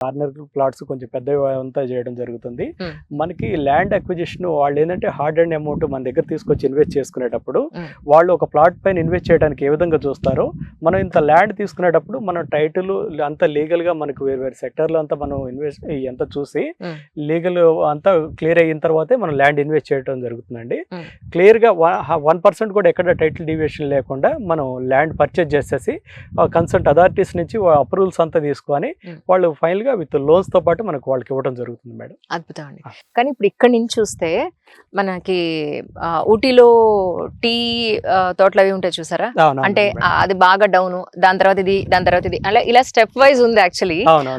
Corner plots కొంచెం పెద్దవి అంతా చేయడం జరుగుతుంది. Hmm. మనకి ల్యాండ్ అక్విజిషన్ వాళ్ళు ఏంటంటే హార్డ్ అండ్ అమౌంట్ మన దగ్గర తీసుకొచ్చి ఇన్వెస్ట్ చేసుకునేటప్పుడు Hmm. వాళ్ళు ఒక ప్లాట్ పైన ఇన్వెస్ట్ చేయడానికి ఏ విధంగా చూస్తారో మనం ఇంత ల్యాండ్ తీసుకునేటప్పుడు మనం టైటిల్ అంతా లీగల్గా మనకు వేరు వేరు సెక్టర్లో అంతా మనం ఇన్వెస్ట్ అంతా చూసి Hmm. లీగల్ అంతా క్లియర్ అయిన తర్వాతే మనం ల్యాండ్ ఇన్వెస్ట్ చేయడం జరుగుతుందండి. Hmm. క్లియర్గా 1% కూడా ఎక్కడ టైటిల్ డివియేషన్ లేకుండా మనం ల్యాండ్ పర్చేజ్ చేసేసి కన్సల్ట్ అథారిటీస్ నుంచి అప్రూవల్స్ అంతా తీసుకొని Hmm. వాళ్ళు ఫైనల్గా విత్ లోన్స్ తో పాటు మనకు వాళ్ళకి ఇవ్వడం జరుగుతుంది మేడం. అద్భుతం అండి. కానీ ఇప్పుడు ఇక్కడి నుంచి చూస్తే మనకి ఊటీలో టీ తోటలు అవి ఉంటాయి చూసారా, అంటే అది బాగా డౌన్, దాని తర్వాత ఇది అలా ఇలా స్టెప్ వైజ్ ఉంది. యాక్చువల్లీ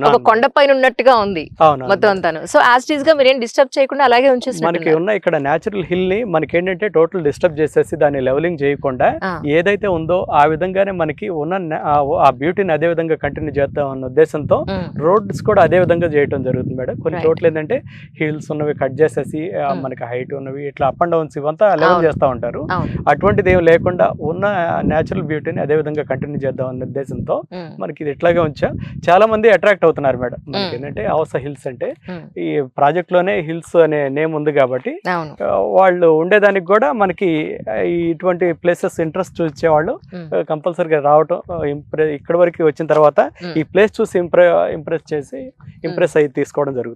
ఒక కొండ పైన ఉన్నట్టుగా ఉంది మొత్తం అంతాను. సో యాజ్ ఇట్ ఈస్ గా మీరేం డిస్టర్బ్ చేయకుండా అలాగే ఉంచేసి మనకి ఉన్న ఇక్కడ న్యాచురల్ హిల్ ని మనకి ఏంటంటే టోటల్ డిస్టర్బ్ చేసేసి దాన్ని లెవెలింగ్ చేయకుండా ఏదైతే ఉందో ఆ విధంగానే మనకి ఉన్న ఆ బ్యూటీని అదే విధంగా కంటిన్యూ చేద్దాం అన్న ఉద్దేశంతో రోడ్స్ కూడా అదే విధంగా చేయడం జరుగుతుంది మేడం. కొన్ని చోట్ల ఏంటంటే హిల్స్ ఉన్నవి కట్ చేసేసి మనకి హైట్ ఉన్నవి ఇట్లా అప్ అండ్ డౌన్స్ ఇవంతా లెవెల్ చేస్తూ ఉంటారు. అటువంటిది ఏం లేకుండా ఉన్న న్యాచురల్ బ్యూటీని అదే విధంగా కంటిన్యూ చేద్దాం అన్న ఉద్దేశంతో మనకి ఇది ఇట్లాగే ఉంచా. చాలా మంది అట్రాక్ట్ అవుతున్నారు మేడం. మనకి ఏంటంటే అవస హిల్స్ అంటే ఈ ప్రాజెక్ట్ లోనే హిల్స్ అనే నేమ్ ఉంది కాబట్టి వాళ్ళు ఉండేదానికి కూడా మనకి ఇటువంటి ప్లేసెస్ ఇంట్రెస్ట్ చూసే వాళ్ళు కంపల్సరీగా రావటం, ఇక్కడ వరకు వచ్చిన తర్వాత ఈ ప్లేస్ చూసి ఇంప్రెస్ చేసి ఇంప్రెస్ అయ్యి తీసుకోవడం జరుగుతుంది.